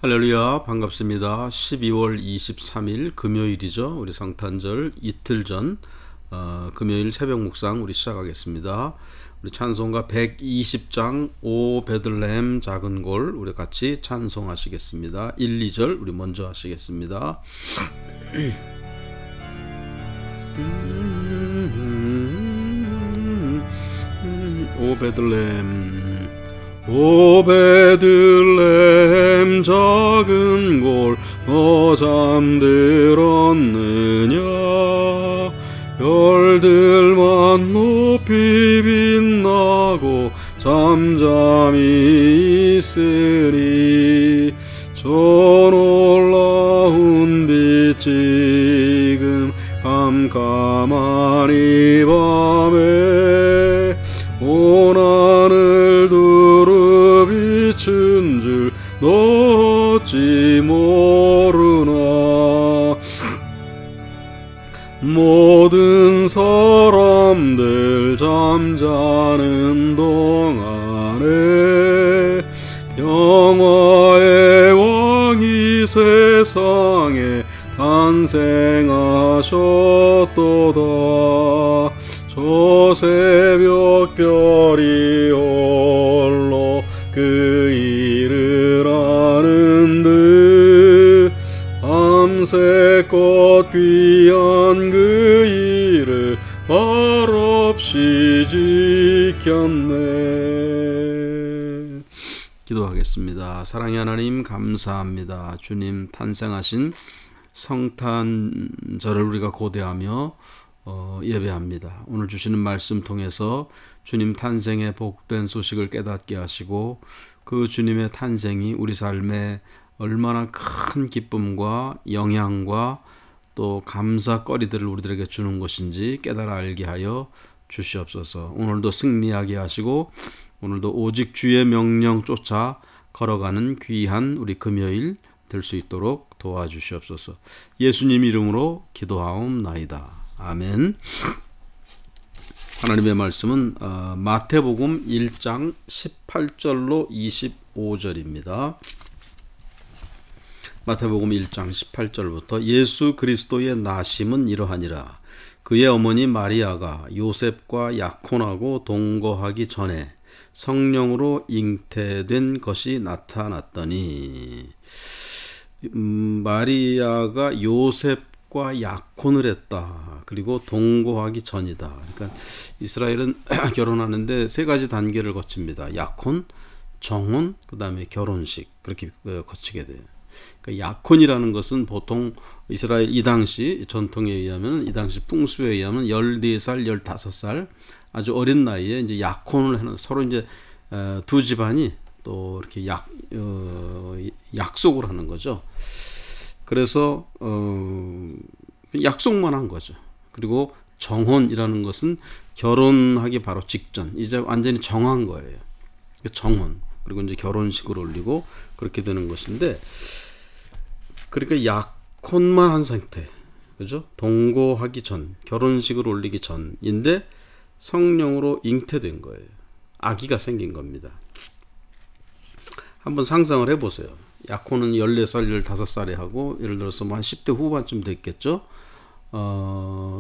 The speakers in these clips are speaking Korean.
할렐루야, 반갑습니다. 12월 23일 금요일이죠. 우리 성탄절 이틀 전 금요일 새벽 묵상 우리 시작하겠습니다. 우리 찬송가 120장 오 베들레헴 작은 골 우리 같이 찬송하시겠습니다. 1, 2절 우리 먼저 하시겠습니다. 오 베들레헴 오 베들레헴 작은 골 너 잠들었느냐 별들만 높이 빛나고 잠잠히 있으니 저 놀라운 빛 지금 깜깜한 이 밤에 온 하늘 두루 비춘 줄 너 어찌 모르나 모든 사람들 잠자는 동안에 평화의 왕이 세상에 탄생하셨도다. 저 새벽별이 홀로 그 일을 아는 듯 밤새껏 귀한 그 일을 말없이 지켰네. 기도하겠습니다. 사랑의 하나님 감사합니다. 주님 탄생하신 성탄절을 우리가 고대하며 예배합니다. 오늘 주시는 말씀 통해서 주님 탄생의 복된 소식을 깨닫게 하시고 그 주님의 탄생이 우리 삶에 얼마나 큰 기쁨과 영향과 또 감사거리들을 우리들에게 주는 것인지 깨달아 알게 하여 주시옵소서. 오늘도 승리하게 하시고 오늘도 오직 주의 명령 쫓아 걸어가는 귀한 우리 금요일 될 수 있도록 도와주시옵소서. 예수님 이름으로 기도하옵나이다. 아멘. 하나님의 말씀은 마태복음 1장 18절로 25절입니다. 마태복음 1장 18절부터 예수 그리스도의 나심은 이러하니라. 그의 어머니 마리아가 요셉과 약혼하고 동거하기 전에 성령으로 잉태된 것이 나타났더니 마리아가 요셉과 약혼을 했다. 그리고 동거하기 전이다. 그러니까 이스라엘은 결혼하는데 세 가지 단계를 거칩니다. 약혼, 정혼, 그 다음에 결혼식 그렇게 거치게 돼요. 그러니까 약혼이라는 것은 보통 이스라엘 이 당시 전통에 의하면 이 당시 풍수에 의하면 14살, 15살 아주 어린 나이에 이제 약혼을 하는 서로 이제 두 집안이 또 이렇게 약속을 하는 거죠. 그래서 약속만 한 거죠. 그리고 정혼이라는 것은 결혼하기 바로 직전 이제 완전히 정한 거예요. 정혼 그리고 이제 결혼식을 올리고 그렇게 되는 것인데 그러니까 약혼만 한 상태, 그죠? 동거하기 전, 결혼식을 올리기 전인데 성령으로 잉태된 거예요. 아기가 생긴 겁니다. 한번 상상을 해보세요. 약혼은 14살, 15살에 하고 예를 들어서 뭐 한 10대 후반쯤 됐겠죠.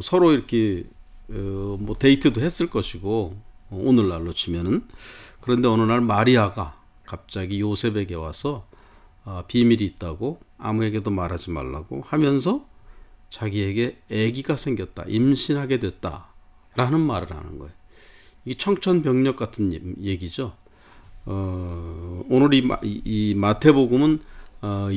서로 이렇게 뭐 데이트도 했을 것이고 오늘날로 치면은 그런데 어느 날 마리아가 갑자기 요셉에게 와서 비밀이 있다고 아무에게도 말하지 말라고 하면서 자기에게 아기가 생겼다, 임신하게 됐다 라는 말을 하는 거예요. 이게 청천벽력 같은 얘기죠. 오늘 이 마태복음은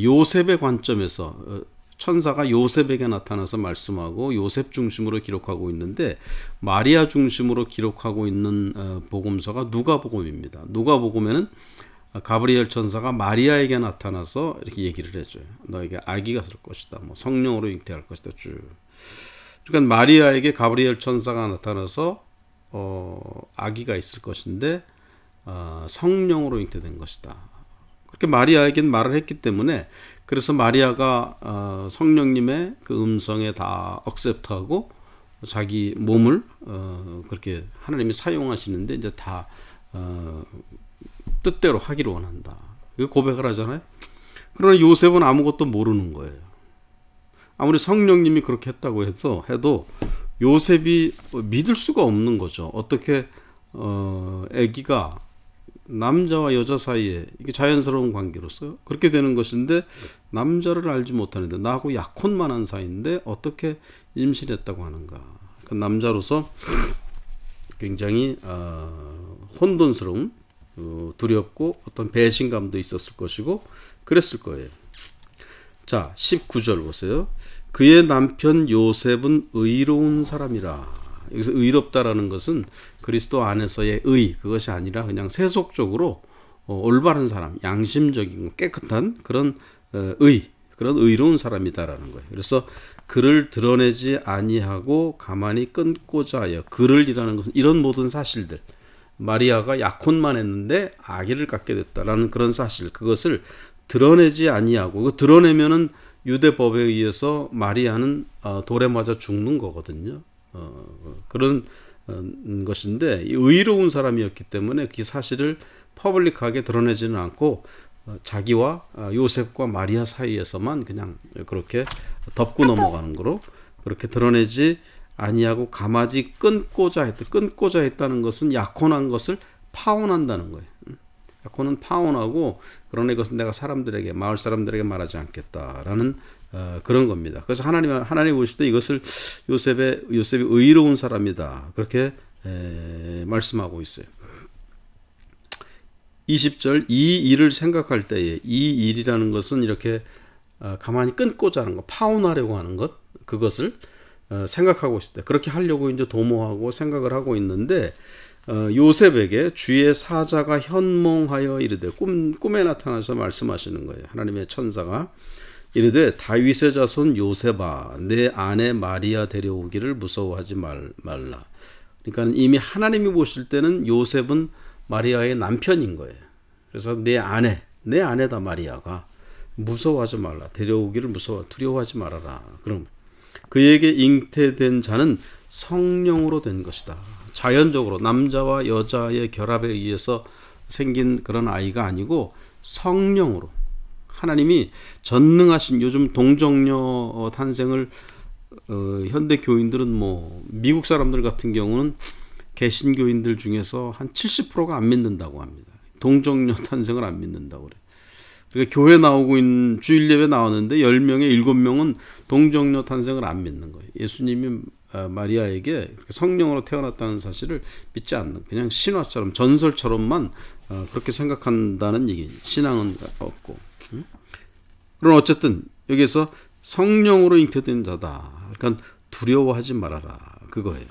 요셉의 관점에서 천사가 요셉에게 나타나서 말씀하고 요셉 중심으로 기록하고 있는데 마리아 중심으로 기록하고 있는 복음서가 누가복음입니다. 누가복음에는 가브리엘 천사가 마리아에게 나타나서 이렇게 얘기를 해줘요. 너에게 아기가 설 것이다. 뭐 성령으로 잉태할 것이다. 쭉. 그러니까 마리아에게 가브리엘 천사가 나타나서 아기가 있을 것인데 성령으로 잉태된 것이다. 그렇게 마리아에겐 말을 했기 때문에 그래서 마리아가 성령님의 그 음성에 다 억셉트하고 자기 몸을 그렇게 하나님이 사용하시는데 이제 다 뜻대로 하기를 원한다. 그 고백을 하잖아요. 그러나 요셉은 아무것도 모르는 거예요. 아무리 성령님이 그렇게 했다고 해도 요셉이 믿을 수가 없는 거죠. 어떻게 아기가 남자와 여자 사이에 이게 자연스러운 관계로서 그렇게 되는 것인데 남자를 알지 못하는데 나하고 약혼만 한 사이인데 어떻게 임신했다고 하는가. 그 남자로서 굉장히 혼돈스러운 두렵고 어떤 배신감도 있었을 것이고 그랬을 거예요. 자, 19절 보세요. 그의 남편 요셉은 의로운 사람이라. 여기서 의롭다라는 것은 그리스도 안에서의 의, 그것이 아니라 그냥 세속적으로 올바른 사람, 양심적이고 깨끗한 그런 그런 의로운 사람이다라는 거예요. 그래서 그를 드러내지 아니하고 가만히 끊고자 하여, 그를이라는 것은 이런 모든 사실들, 마리아가 약혼만 했는데 아기를 갖게 됐다라는 그런 사실, 그것을 드러내지 아니하고, 그 드러내면은 유대법에 의해서 마리아는 돌에 맞아 죽는 거거든요. 그런 것인데 의로운 사람이었기 때문에 그 사실을 퍼블릭하게 드러내지는 않고 자기와 요셉과 마리아 사이에서만 그냥 그렇게 덮고 넘어가는 거로 그렇게 드러내지 아니하고 가마지 끊고자 했다는 것은 약혼한 것을 파혼한다는 거예요. 약혼은 파혼하고, 그러나 이것은 내가 사람들에게, 마을 사람들에게 말하지 않겠다라는 그런 겁니다. 그래서 하나님 보실 때 이것을 요셉이 의로운 사람이다, 그렇게 말씀하고 있어요. 20절, 이 일을 생각할 때에, 이 일이라는 것은 이렇게 가만히 끊고자 하는 것, 파혼하려고 하는 것, 그것을 생각하고 있을 때, 그렇게 하려고 이제 도모하고 생각을 하고 있는데, 요셉에게 주의 사자가 현몽하여 이르되, 꿈에 나타나서 말씀하시는 거예요. 하나님의 천사가 이르되, 다윗의 자손 요셉아, 내 아내 마리아 데려오기를 무서워하지 말라. 그러니까 이미 하나님이 보실 때는 요셉은 마리아의 남편인 거예요. 그래서 내 아내다 마리아가, 무서워하지 말라. 데려오기를 두려워하지 말아라. 그럼 그에게 잉태된 자는 성령으로 된 것이다. 자연적으로 남자와 여자의 결합에 의해서 생긴 그런 아이가 아니고 성령으로, 하나님이 전능하신, 요즘 동정녀 탄생을 현대 교인들은 미국 사람들 같은 경우는 개신교인들 중에서 한 70%가 안 믿는다고 합니다. 동정녀 탄생을 안 믿는다고 그래. 그러니까 교회 나오고 있는, 주일 예배 나왔는데 10명에 7명은 동정녀 탄생을 안 믿는 거예요. 예수님이 마리아에게 성령으로 태어났다는 사실을 믿지 않는, 그냥 신화처럼 전설처럼만 그렇게 생각한다는 얘기. 신앙은 없고. 그럼 어쨌든 여기서 성령으로 잉태된 자다. 그러니까 두려워하지 말아라, 그거예요.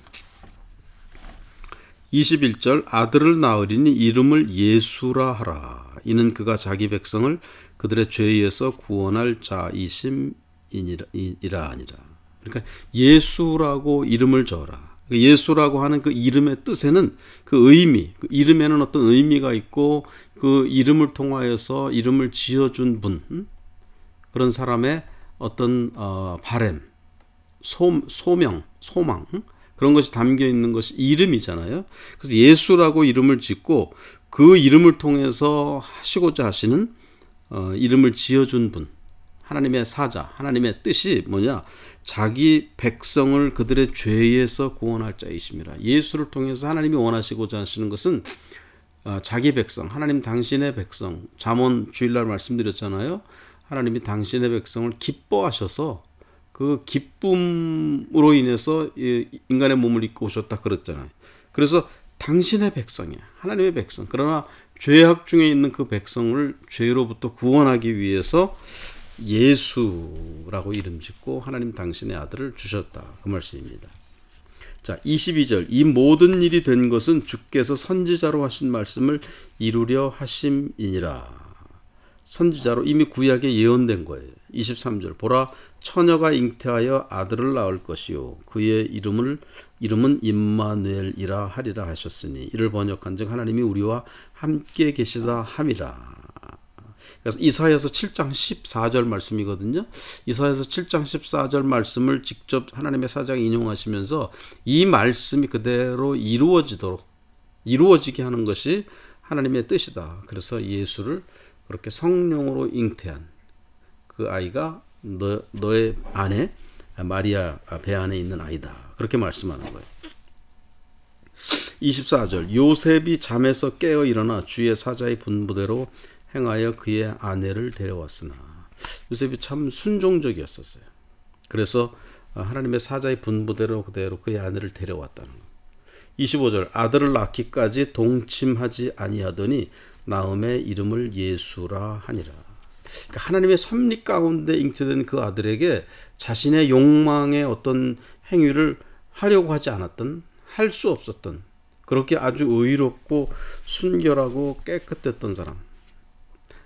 21절, 아들을 낳으리니 이름을 예수라 하라. 이는 그가 자기 백성을 그들의 죄에서 구원할 자이심이라 아니라. 그러니까 예수라고 이름을 줘라. 예수라고 하는 그 이름의 뜻에는 그 의미, 그 이름에는 어떤 의미가 있고, 그 이름을 통하여서 이름을 지어준 분, 그런 사람의 어떤 바램, 소명, 소망, 그런 것이 담겨 있는 것이 이름이잖아요. 그래서 예수라고 이름을 짓고, 그 이름을 통해서 하시고자 하시는 이름을 지어준 분, 하나님의 사자, 하나님의 뜻이 뭐냐? 자기 백성을 그들의 죄에서 구원할 자이심이라. 예수를 통해서 하나님이 원하시고자 하시는 것은 자기 백성, 하나님 당신의 백성, 잠언 주일날 말씀드렸잖아요. 하나님이 당신의 백성을 기뻐하셔서 그 기쁨으로 인해서 인간의 몸을 입고 오셨다 그랬잖아요. 그래서 당신의 백성이야, 하나님의 백성. 그러나 죄악 중에 있는 그 백성을 죄로부터 구원하기 위해서 예수라고 이름 짓고 하나님 당신의 아들을 주셨다, 그 말씀입니다. 자, 22절, 이 모든 일이 된 것은 주께서 선지자로 하신 말씀을 이루려 하심이니라. 선지자로 이미 구약에 예언된 거예요. 23절, 보라, 처녀가 잉태하여 아들을 낳을 것이요 그의 이름은 임마누엘이라 하리라 하셨으니, 이를 번역한즉 하나님이 우리와 함께 계시다 함이라. 그래서 이사야서 7장 14절 말씀이거든요. 이사야서 7장 14절 말씀을 직접 하나님의 사자가 인용하시면서 이 말씀이 그대로 이루어지게 하는 것이 하나님의 뜻이다. 그래서 예수를 그렇게 성령으로 잉태한, 그 아이가 너의 아내 마리아 배 안에 있는 아이다. 그렇게 말씀하는 거예요. 24절 요셉이 잠에서 깨어 일어나 주의 사자의 분부대로 행하여 그의 아내를 데려왔으나 요셉이 참 순종적이었었어요. 그래서 하나님의 사자의 분부대로 그대로 그의 아내를 데려왔다는 거예요. 25절 아들을 낳기까지 동침하지 아니하더니 나음의 이름을 예수라 하니라. 그러니까 하나님의 섭리 가운데 잉태된 그 아들에게 자신의 욕망의 어떤 행위를 하려고 하지 않았던, 할 수 없었던, 그렇게 아주 의롭고 순결하고 깨끗했던 사람.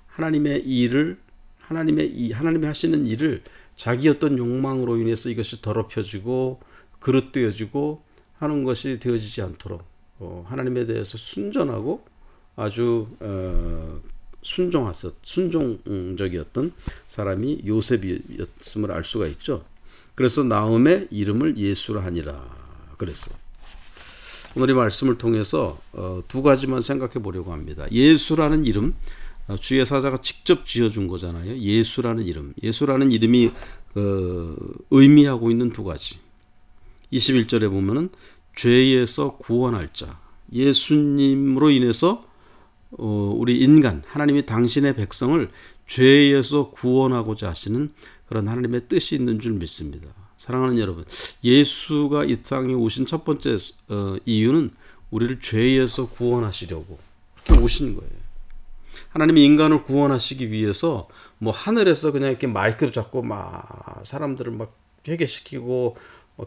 하나님의 하시는 일을 자기 어떤 욕망으로 인해서 이것이 더럽혀지고 그릇되어지고 하는 것이 되어지지 않도록 하나님에 대해서 순전하고 아주 순종적이었던 사람이 요셉이었음을 알 수가 있죠. 그래서 나음의 이름을 예수라 하니라 그랬어요. 오늘 이 말씀을 통해서 두 가지만 생각해 보려고 합니다. 예수라는 이름, 주의 사자가 직접 지어준 거잖아요. 예수라는 이름이 의미하고 있는 두 가지. 21절에 보면은 죄에서 구원할 자, 예수님으로 인해서 우리 인간, 하나님이 당신의 백성을 죄에서 구원하고자 하시는 그런 하나님의 뜻이 있는 줄 믿습니다. 사랑하는 여러분, 예수가 이 땅에 오신 첫 번째 이유는 우리를 죄에서 구원하시려고 그렇게 오신 거예요. 하나님이 인간을 구원하시기 위해서 뭐 하늘에서 그냥 이렇게 마이크를 잡고 막 사람들을 막 회개시키고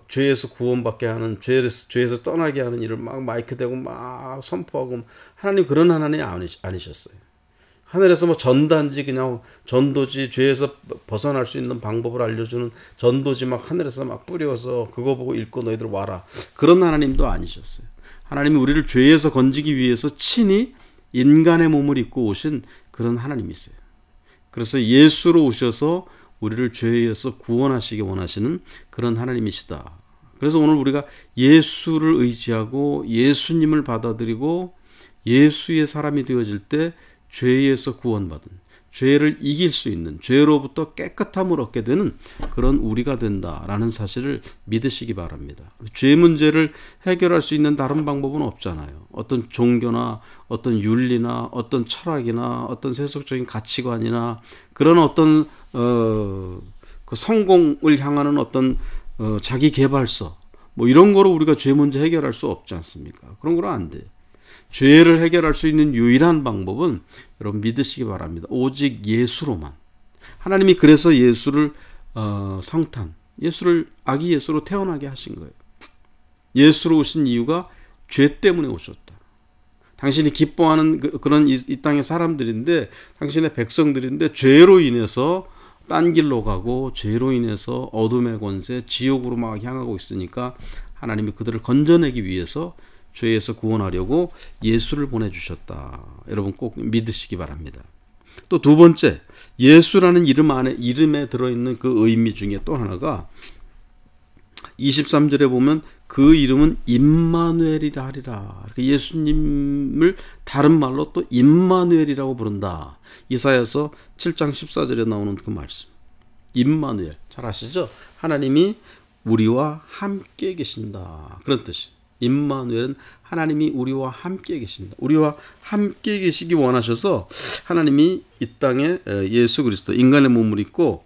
죄에서 구원받게 하는, 죄에서 떠나게 하는 일을 막 마이크 대고 막 선포하고, 하나님 그런 하나님이 아니셨어요. 하늘에서 뭐 전단지, 그냥 전도지, 죄에서 벗어날 수 있는 방법을 알려주는 전도지 막 하늘에서 막 뿌려서 그거 보고 읽고 너희들 와라, 그런 하나님도 아니셨어요. 하나님이 우리를 죄에서 건지기 위해서 친히 인간의 몸을 입고 오신 그런 하나님이세요. 그래서 예수로 오셔서 우리를 죄에서 구원하시기 원하시는 그런 하나님이시다. 그래서 오늘 우리가 예수를 의지하고 예수님을 받아들이고 예수의 사람이 되어질 때 죄에서 구원받은, 죄를 이길 수 있는, 죄로부터 깨끗함을 얻게 되는 그런 우리가 된다라는 사실을 믿으시기 바랍니다. 죄 문제를 해결할 수 있는 다른 방법은 없잖아요. 어떤 종교나 어떤 윤리나 어떤 철학이나 어떤 세속적인 가치관이나 그런 어떤 그 성공을 향하는 어떤 자기 개발서 뭐 이런 거로 우리가 죄 문제 해결할 수 없지 않습니까? 그런 거로 안 돼요. 죄를 해결할 수 있는 유일한 방법은 여러분 믿으시기 바랍니다. 오직 예수로만. 하나님이 그래서 예수를 예수를 아기 예수로 태어나게 하신 거예요. 예수로 오신 이유가 죄 때문에 오셨다. 당신이 기뻐하는 그런 이 땅의 사람들인데, 당신의 백성들인데 죄로 인해서 딴 길로 가고 죄로 인해서 어둠의 권세, 지옥으로 막 향하고 있으니까 하나님이 그들을 건져내기 위해서 죄에서 구원하려고 예수를 보내주셨다. 여러분 꼭 믿으시기 바랍니다. 또 두 번째, 예수라는 이름에 들어있는 그 의미 중에 또 하나가 23절에 보면 그 이름은 임마누엘이라 하리라. 예수님을 다른 말로 또 임마누엘이라고 부른다. 이사야서 7장 14절에 나오는 그 말씀. 임마누엘 잘 아시죠? 하나님이 우리와 함께 계신다, 그런 뜻이. 임마누엘은 하나님이 우리와 함께 계신다. 우리와 함께 계시기 원하셔서 하나님이 이 땅에 예수 그리스도 인간의 몸을 입고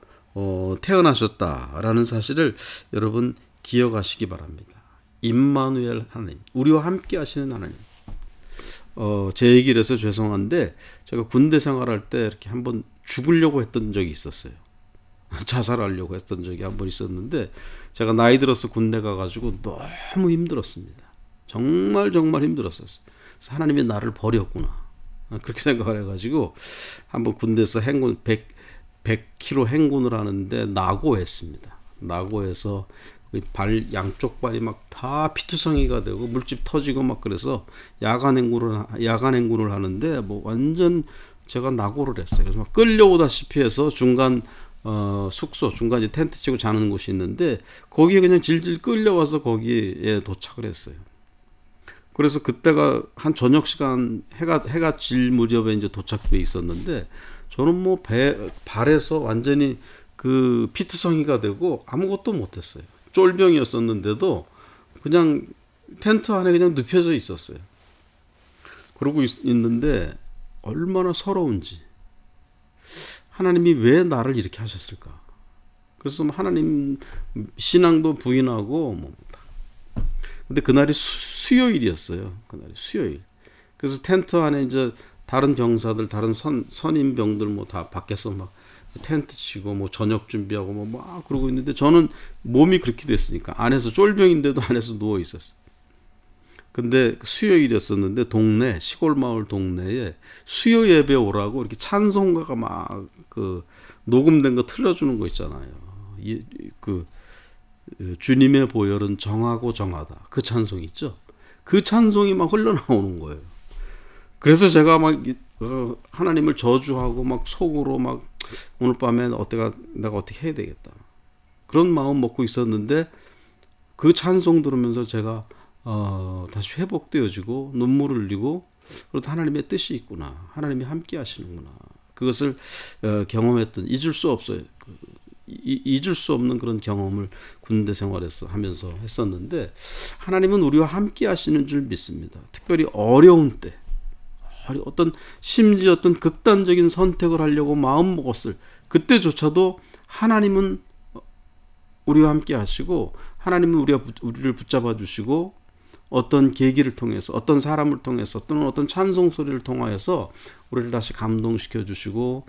태어나셨다라는 사실을 여러분 기억하시기 바랍니다. 임마누엘 하나님, 우리와 함께 하시는 하나님. 제 얘기를 해서 죄송한데 제가 군대 생활할 때 이렇게 한번 죽으려고 했던 적이 있었어요. 자살하려고 했던 적이 한 번 있었는데, 제가 나이 들어서 군대 가가지고 너무 힘들었습니다. 정말 힘들었었어요. 그래서 하나님이 나를 버렸구나, 그렇게 생각을 해가지고 한번 군대에서 100km 행군을 하는데 낙오했습니다. 낙오해서 양쪽 발이 막 다 피투성이가 되고 물집 터지고 막, 그래서 야간 행군을 하는데 뭐 완전 제가 낙오를 했어요. 그래서 막 끌려오다시피 해서 중간 숙소, 중간에 텐트 치고 자는 곳이 있는데 거기에 그냥 질질 끌려와서 거기에 도착을 했어요. 그래서 그때가 한 저녁 시간, 해가 질 무렵에 이제 도착돼 있었는데 저는 뭐 발에서 완전히 그 피투성이가 되고 아무것도 못했어요. 쫄병이었었는데도 그냥 텐트 안에 그냥 눕혀져 있었어요. 그러고 있는데 얼마나 서러운지, 하나님이 왜 나를 이렇게 하셨을까? 그래서 하나님 신앙도 부인하고 뭐. 근데 그날이 수요일이었어요. 그날이 수요일. 그래서 텐트 안에 이제 다른 병사들, 다른 선임병들 뭐 다 밖에서 막 텐트 치고 뭐 저녁 준비하고 뭐 막 그러고 있는데 저는 몸이 그렇게 됐으니까 안에서 쫄병인데도 안에서 누워 있었어요. 근데 수요일이었었는데 시골 마을 동네에 수요 예배 오라고 이렇게 찬송가가 막 그 녹음된 거 틀어주는 거 있잖아요. 주님의 보혈은 정하고 정하다. 그 찬송 있죠. 그 찬송이 막 흘러나오는 거예요. 그래서 제가 막 하나님을 저주하고 막 속으로 막 오늘 밤에 내가 어떻게 해야 되겠다. 그런 마음 먹고 있었는데 그 찬송 들으면서 제가 다시 회복되어지고 눈물을 흘리고 그래도 하나님의 뜻이 있구나. 하나님이 함께 하시는구나. 그것을 경험했던 잊을 수 없어요. 잊을 수 없는 그런 경험을 군대 생활에서 하면서 했었는데 하나님은 우리와 함께 하시는 줄 믿습니다. 특별히 어려운 때 심지어 어떤 극단적인 선택을 하려고 마음 먹었을 그때조차도 하나님은 우리와 함께 하시고 하나님은 우리를 붙잡아 주시고 어떤 계기를 통해서 어떤 사람을 통해서 또는 어떤 찬송 소리를 통하여서 우리를 다시 감동시켜 주시고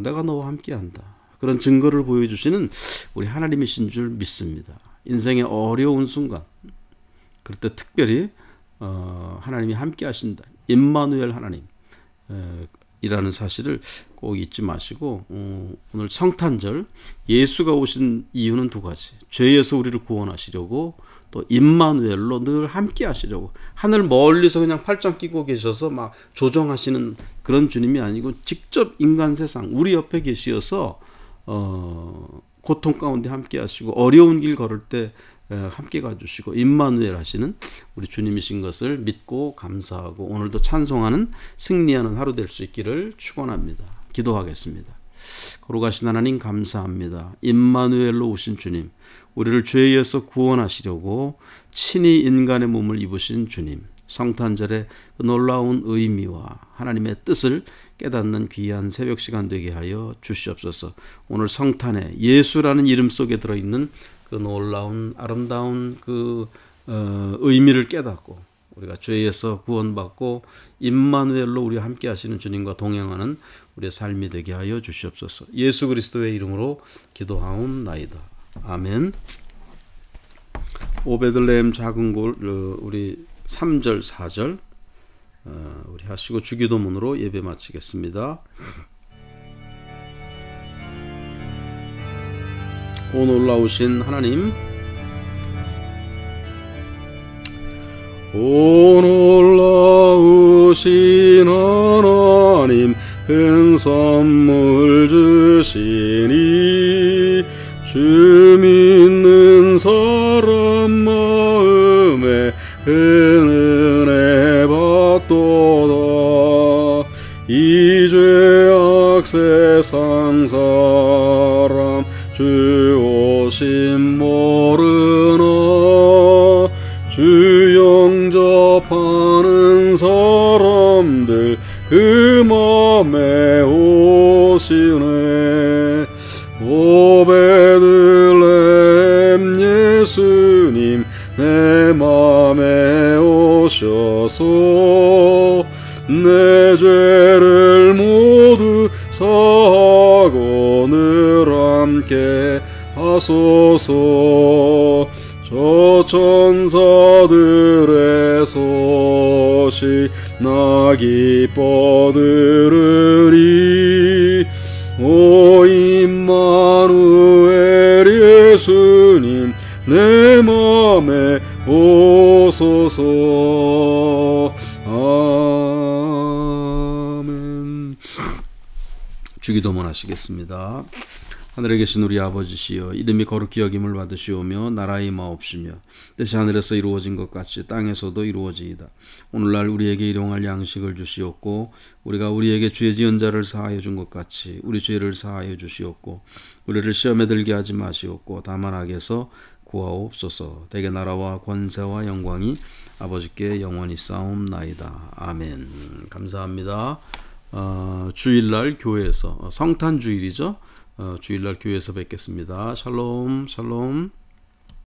내가 너와 함께 한다. 그런 증거를 보여주시는 우리 하나님이신 줄 믿습니다. 인생의 어려운 순간 그럴 때 특별히 하나님이 함께 하신다. 임마누엘 하나님 이라는 사실을 꼭 잊지 마시고 오늘 성탄절 예수가 오신 이유는 두 가지. 죄에서 우리를 구원하시려고 또 임마누엘로 늘 함께 하시려고 하늘 멀리서 그냥 팔짱 끼고 계셔서 막 조정하시는 그런 주님이 아니고 직접 인간 세상 우리 옆에 계시어서 고통 가운데 함께 하시고 어려운 길 걸을 때 함께 가주시고 임마누엘 하시는 우리 주님이신 것을 믿고 감사하고 오늘도 찬송하는 승리하는 하루 될 수 있기를 축원합니다. 기도하겠습니다. 거룩하신 하나님 감사합니다. 임마누엘로 오신 주님, 우리를 죄에서 구원하시려고 친히 인간의 몸을 입으신 주님, 성탄절의 그 놀라운 의미와 하나님의 뜻을 깨닫는 귀한 새벽 시간 되게 하여 주시옵소서. 오늘 성탄에 예수라는 이름 속에 들어있는 그 놀라운 아름다운 그 의미를 깨닫고 우리가 죄에서 구원받고 임마누엘로 우리와 함께 하시는 주님과 동행하는 우리의 삶이 되게 하여 주시옵소서. 예수 그리스도의 이름으로 기도하옵나이다. 아멘. 오베들레헴 작은 골 우리 3절 4절 우리 하시고 주기도문으로 예배 마치겠습니다. 오 놀라우신 하나님, 오 놀라우신 하나님, 큰 선물 주시니 주 믿는 사람 마음에 큰 은혜 받도다. 이 죄악 세상 사람 주 오심 모르나 주 영접하는 사람들 그 맘에 오시네. 오베들레헴 예수님 내 맘에 오셔서 내 죄를 모두 사하고 늘 함께 하소서. 저 천사들의 소식 나 기뻐 들으리. 오 임마누엘 예수님 내 맘에 오소서. 아멘. 주기도문 하시겠습니다. 하늘에 계신 우리 아버지시여, 이름이 거룩히 여김을 받으시오며 나라의 임하옵시며 뜻이 하늘에서 이루어진 것 같이 땅에서도 이루어지이다. 오늘날 우리에게 일용할 양식을 주시옵고 우리가 우리에게 죄 지은 자를 사하여 준 것 같이 우리 죄를 사하여 주시옵고 우리를 시험에 들게 하지 마시옵고 다만 악에서 구하옵소서. 대개 나라와 권세와 영광이 아버지께 영원히 싸움나이다. 아멘. 감사합니다. 주일날 교회에서 성탄 주일이죠. 주일날 교회에서 뵙겠습니다. 샬롬 샬롬.